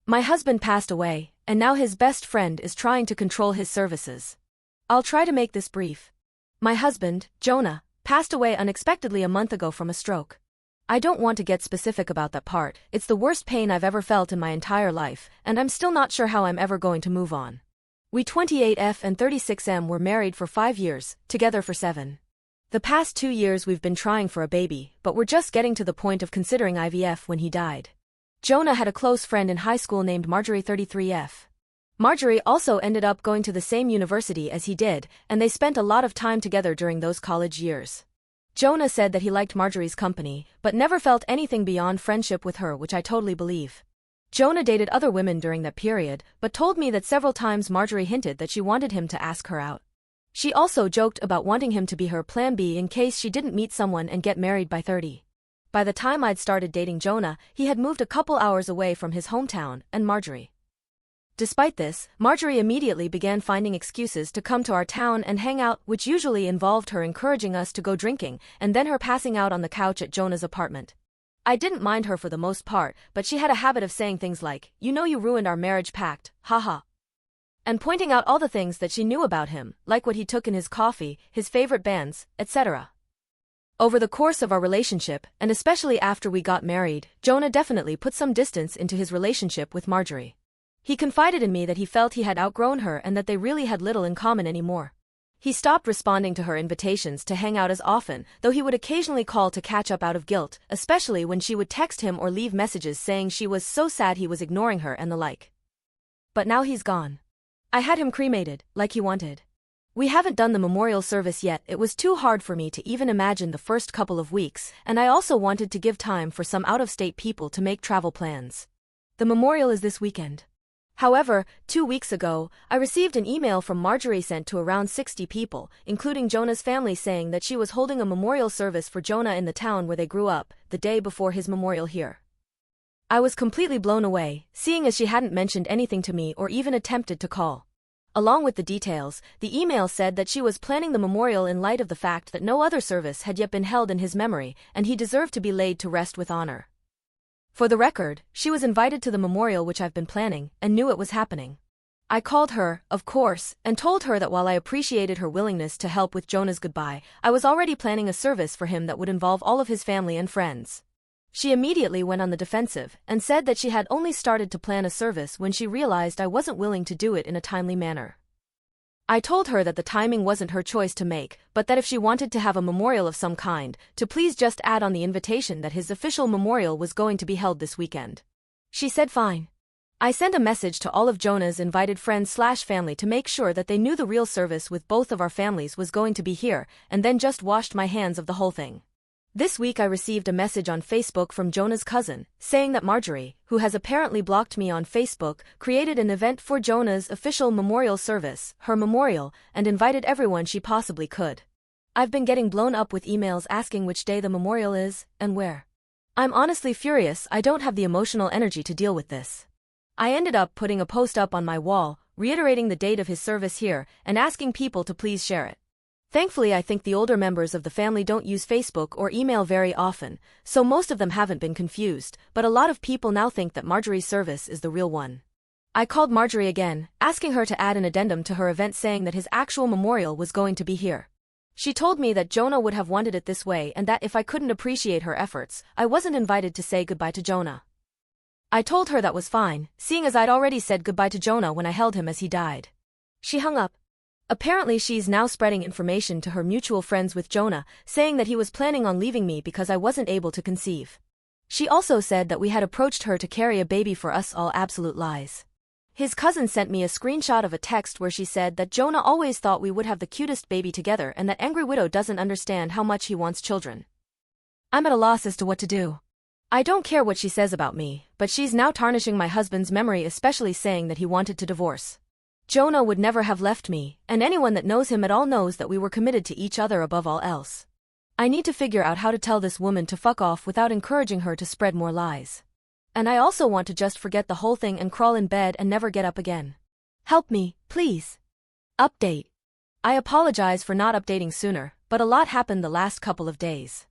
My husband passed away, and now his best friend is trying to control his services. I'll try to make this brief. My husband, Jonah, passed away unexpectedly a month ago from a stroke. I don't want to get specific about that part. It's the worst pain I've ever felt in my entire life, and I'm still not sure how I'm ever going to move on. We 28F and 36M were married for 5 years, together for 7. The past 2 years we've been trying for a baby, but we're just getting to the point of considering IVF when he died. Jonah had a close friend in high school named Marjorie 33F. Marjorie also ended up going to the same university as he did, and they spent a lot of time together during those college years. Jonah said that he liked Marjorie's company, but never felt anything beyond friendship with her, which I totally believe. Jonah dated other women during that period, but told me that several times Marjorie hinted that she wanted him to ask her out. She also joked about wanting him to be her plan B in case she didn't meet someone and get married by 30. By the time I'd started dating Jonah, he had moved a couple hours away from his hometown and Marjorie. Despite this, Marjorie immediately began finding excuses to come to our town and hang out, which usually involved her encouraging us to go drinking, and then her passing out on the couch at Jonah's apartment. I didn't mind her for the most part, but she had a habit of saying things like, "You know you ruined our marriage pact, haha," and pointing out all the things that she knew about him, like what he took in his coffee, his favorite bands, etc. Over the course of our relationship, and especially after we got married, Jonah definitely put some distance into his relationship with Marjorie. He confided in me that he felt he had outgrown her and that they really had little in common anymore. He stopped responding to her invitations to hang out as often, though he would occasionally call to catch up out of guilt, especially when she would text him or leave messages saying she was so sad he was ignoring her and the like. But now he's gone. I had him cremated, like he wanted. We haven't done the memorial service yet. It was too hard for me to even imagine the first couple of weeks, and I also wanted to give time for some out-of-state people to make travel plans. The memorial is this weekend. However, 2 weeks ago, I received an email from Marjorie sent to around 60 people, including Jonah's family, saying that she was holding a memorial service for Jonah in the town where they grew up, the day before his memorial here. I was completely blown away, seeing as she hadn't mentioned anything to me or even attempted to call. Along with the details, the email said that she was planning the memorial in light of the fact that no other service had yet been held in his memory, and he deserved to be laid to rest with honor. For the record, she was invited to the memorial which I've been planning, and knew it was happening. I called her, of course, and told her that while I appreciated her willingness to help with Jonah's goodbye, I was already planning a service for him that would involve all of his family and friends. She immediately went on the defensive, and said that she had only started to plan a service when she realized I wasn't willing to do it in a timely manner. I told her that the timing wasn't her choice to make, but that if she wanted to have a memorial of some kind, to please just add on the invitation that his official memorial was going to be held this weekend. She said fine. I sent a message to all of Jonah's invited friends/family to make sure that they knew the real service with both of our families was going to be here, and then just washed my hands of the whole thing. This week I received a message on Facebook from Jonah's cousin, saying that Marjorie, who has apparently blocked me on Facebook, created an event for Jonah's official memorial service, her memorial, and invited everyone she possibly could. I've been getting blown up with emails asking which day the memorial is, and where. I'm honestly furious. I don't have the emotional energy to deal with this. I ended up putting a post up on my wall, reiterating the date of his service here, and asking people to please share it. Thankfully, I think the older members of the family don't use Facebook or email very often, so most of them haven't been confused, but a lot of people now think that Marjorie's service is the real one. I called Marjorie again, asking her to add an addendum to her event saying that his actual memorial was going to be here. She told me that Jonah would have wanted it this way and that if I couldn't appreciate her efforts, I wasn't invited to say goodbye to Jonah. I told her that was fine, seeing as I'd already said goodbye to Jonah when I held him as he died. She hung up. Apparently she's now spreading information to her mutual friends with Jonah, saying that he was planning on leaving me because I wasn't able to conceive. She also said that we had approached her to carry a baby for us, all absolute lies. His cousin sent me a screenshot of a text where she said that Jonah always thought we would have the cutest baby together and that Angry Widow doesn't understand how much he wants children. I'm at a loss as to what to do. I don't care what she says about me, but she's now tarnishing my husband's memory, especially saying that he wanted to divorce. Jonah would never have left me, and anyone that knows him at all knows that we were committed to each other above all else. I need to figure out how to tell this woman to fuck off without encouraging her to spread more lies. And I also want to just forget the whole thing and crawl in bed and never get up again. Help me, please. Update. I apologize for not updating sooner, but a lot happened the last couple of days.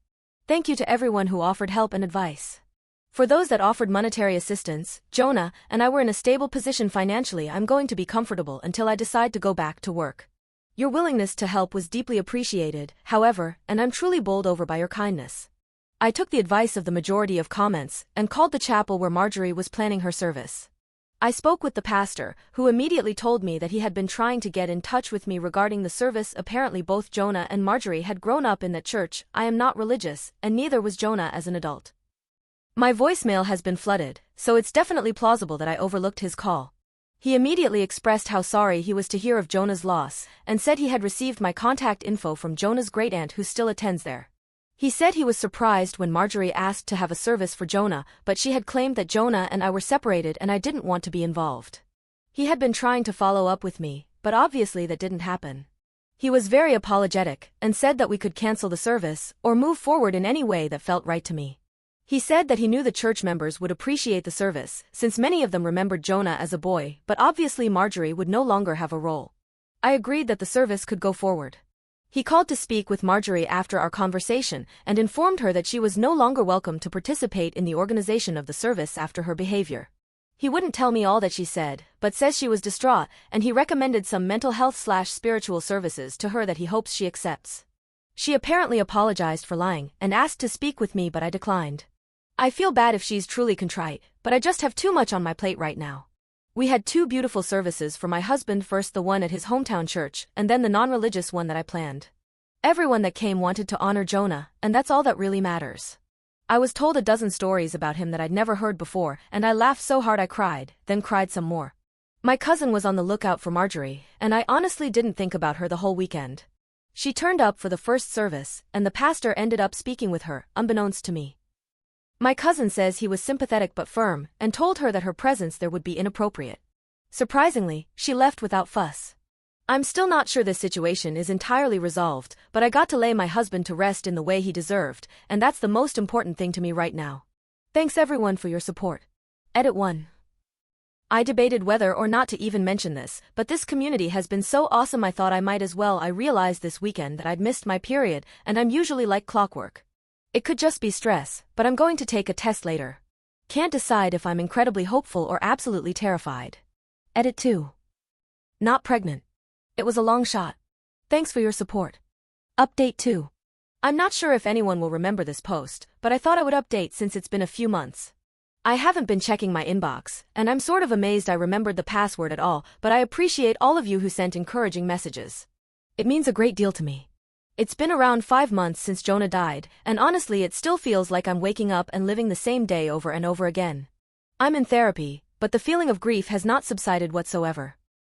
Thank you to everyone who offered help and advice. For those that offered monetary assistance, Jonah and I were in a stable position financially. I'm going to be comfortable until I decide to go back to work. Your willingness to help was deeply appreciated, however, and I'm truly bowled over by your kindness. I took the advice of the majority of comments and called the chapel where Marjorie was planning her service. I spoke with the pastor, who immediately told me that he had been trying to get in touch with me regarding the service. Apparently both Jonah and Marjorie had grown up in that church. I am not religious, and neither was Jonah as an adult. My voicemail has been flooded, so it's definitely plausible that I overlooked his call. He immediately expressed how sorry he was to hear of Jonah's loss, and said he had received my contact info from Jonah's great-aunt who still attends there. He said he was surprised when Marjorie asked to have a service for Jonah, but she had claimed that Jonah and I were separated and I didn't want to be involved. He had been trying to follow up with me, but obviously that didn't happen. He was very apologetic and said that we could cancel the service or move forward in any way that felt right to me. He said that he knew the church members would appreciate the service, since many of them remembered Jonah as a boy, but obviously Marjorie would no longer have a role. I agreed that the service could go forward. He called to speak with Marjorie after our conversation and informed her that she was no longer welcome to participate in the organization of the service after her behavior. He wouldn't tell me all that she said, but says she was distraught, and he recommended some mental health/spiritual services to her that he hopes she accepts. She apparently apologized for lying and asked to speak with me, but I declined. I feel bad if she's truly contrite, but I just have too much on my plate right now. We had 2 beautiful services for my husband, first the one at his hometown church, and then the non-religious one that I planned. Everyone that came wanted to honor Jonah, and that's all that really matters. I was told a dozen stories about him that I'd never heard before, and I laughed so hard I cried, then cried some more. My cousin was on the lookout for Marjorie, and I honestly didn't think about her the whole weekend. She turned up for the first service, and the pastor ended up speaking with her, unbeknownst to me. My cousin says he was sympathetic but firm, and told her that her presence there would be inappropriate. Surprisingly, she left without fuss. I'm still not sure this situation is entirely resolved, but I got to lay my husband to rest in the way he deserved, and that's the most important thing to me right now. Thanks everyone for your support. Edit 1. I debated whether or not to even mention this, but this community has been so awesome I thought I might as well. I realized this weekend that I'd missed my period, and I'm usually like clockwork. It could just be stress, but I'm going to take a test later. Can't decide if I'm incredibly hopeful or absolutely terrified. Edit 2. Not pregnant. It was a long shot. Thanks for your support. Update 2. I'm not sure if anyone will remember this post, but I thought I would update since it's been a few months. I haven't been checking my inbox, and I'm sort of amazed I remembered the password at all, but I appreciate all of you who sent encouraging messages. It means a great deal to me. It's been around 5 months since Jonah died, and honestly it still feels like I'm waking up and living the same day over and over again. I'm in therapy, but the feeling of grief has not subsided whatsoever.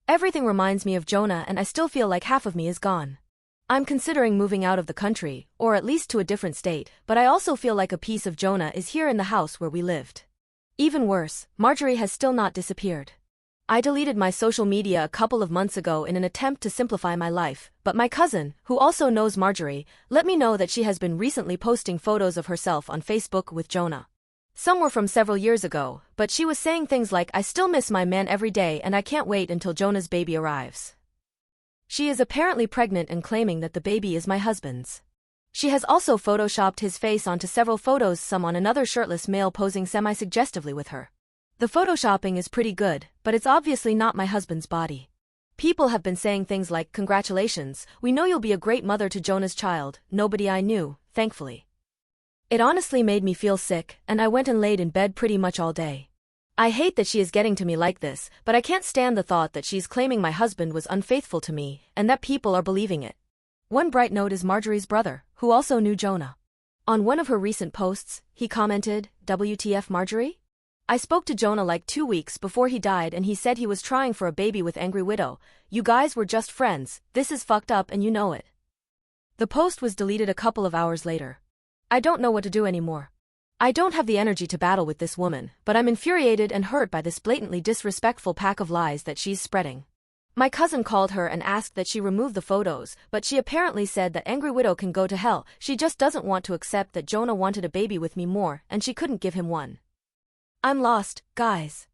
Everything reminds me of Jonah and I still feel like half of me is gone. I'm considering moving out of the country, or at least to a different state, but I also feel like a piece of Jonah is here in the house where we lived. Even worse, Marjorie has still not disappeared. I deleted my social media a couple of months ago in an attempt to simplify my life, but my cousin, who also knows Marjorie, let me know that she has been recently posting photos of herself on Facebook with Jonah. Some were from several years ago, but she was saying things like, "I still miss my man every day and I can't wait until Jonah's baby arrives." She is apparently pregnant and claiming that the baby is my husband's. She has also photoshopped his face onto several photos, some on another shirtless male posing semi-suggestively with her. The photoshopping is pretty good, but it's obviously not my husband's body. People have been saying things like, "Congratulations, we know you'll be a great mother to Jonah's child," nobody I knew, thankfully. It honestly made me feel sick, and I went and laid in bed pretty much all day. I hate that she is getting to me like this, but I can't stand the thought that she's claiming my husband was unfaithful to me, and that people are believing it. One bright note is Marjorie's brother, who also knew Jonah. On one of her recent posts, he commented, "WTF Marjorie? I spoke to Jonah like 2 weeks before he died and he said he was trying for a baby with Angry Widow. You guys were just friends, this is fucked up and you know it." The post was deleted a couple of hours later. I don't know what to do anymore. I don't have the energy to battle with this woman, but I'm infuriated and hurt by this blatantly disrespectful pack of lies that she's spreading. My cousin called her and asked that she remove the photos, but she apparently said that Angry Widow can go to hell. She just doesn't want to accept that Jonah wanted a baby with me more and she couldn't give him one. I'm lost, guys.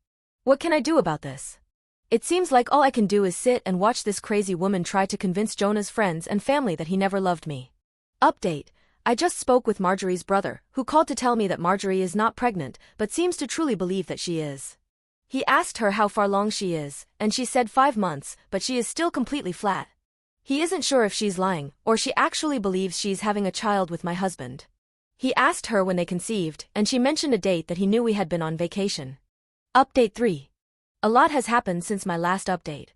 What can I do about this? It seems like all I can do is sit and watch this crazy woman try to convince Jonah's friends and family that he never loved me. Update. I just spoke with Marjorie's brother, who called to tell me that Marjorie is not pregnant, but seems to truly believe that she is. He asked her how far along she is, and she said 5 months, but she is still completely flat. He isn't sure if she's lying, or she actually believes she's having a child with my husband. He asked her when they conceived, and she mentioned a date that he knew we had been on vacation. Update 3. A lot has happened since my last update.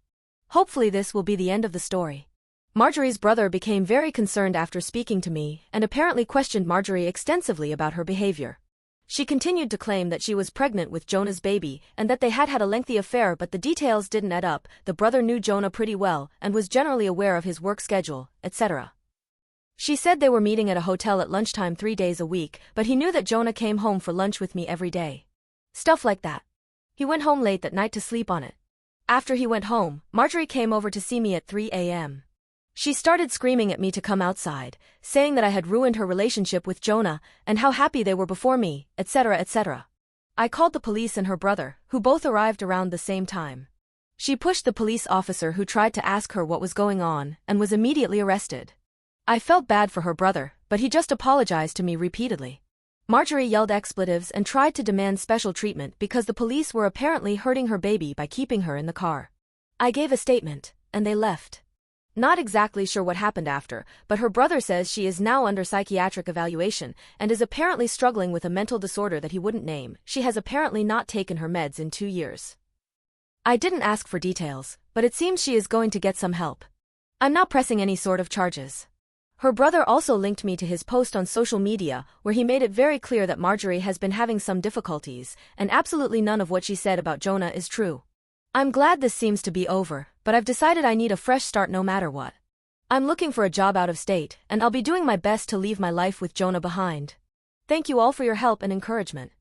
Hopefully this will be the end of the story. Marjorie's brother became very concerned after speaking to me, and apparently questioned Marjorie extensively about her behavior. She continued to claim that she was pregnant with Jonah's baby and that they had had a lengthy affair, but the details didn't add up. The brother knew Jonah pretty well and was generally aware of his work schedule, etc. She said they were meeting at a hotel at lunchtime 3 days a week, but he knew that Jonah came home for lunch with me every day. Stuff like that. He went home late that night to sleep on it. After he went home, Marjorie came over to see me at 3 a.m. She started screaming at me to come outside, saying that I had ruined her relationship with Jonah, and how happy they were before me, etc. etc. I called the police and her brother, who both arrived around the same time. She pushed the police officer who tried to ask her what was going on, and was immediately arrested. I felt bad for her brother, but he just apologized to me repeatedly. Marjorie yelled expletives and tried to demand special treatment because the police were apparently hurting her baby by keeping her in the car. I gave a statement, and they left. Not exactly sure what happened after, but her brother says she is now under psychiatric evaluation and is apparently struggling with a mental disorder that he wouldn't name. She has apparently not taken her meds in 2 years. I didn't ask for details, but it seems she is going to get some help. I'm not pressing any sort of charges. Her brother also linked me to his post on social media where he made it very clear that Marjorie has been having some difficulties, and absolutely none of what she said about Jonah is true. I'm glad this seems to be over, but I've decided I need a fresh start no matter what. I'm looking for a job out of state, and I'll be doing my best to leave my life with Jonah behind. Thank you all for your help and encouragement.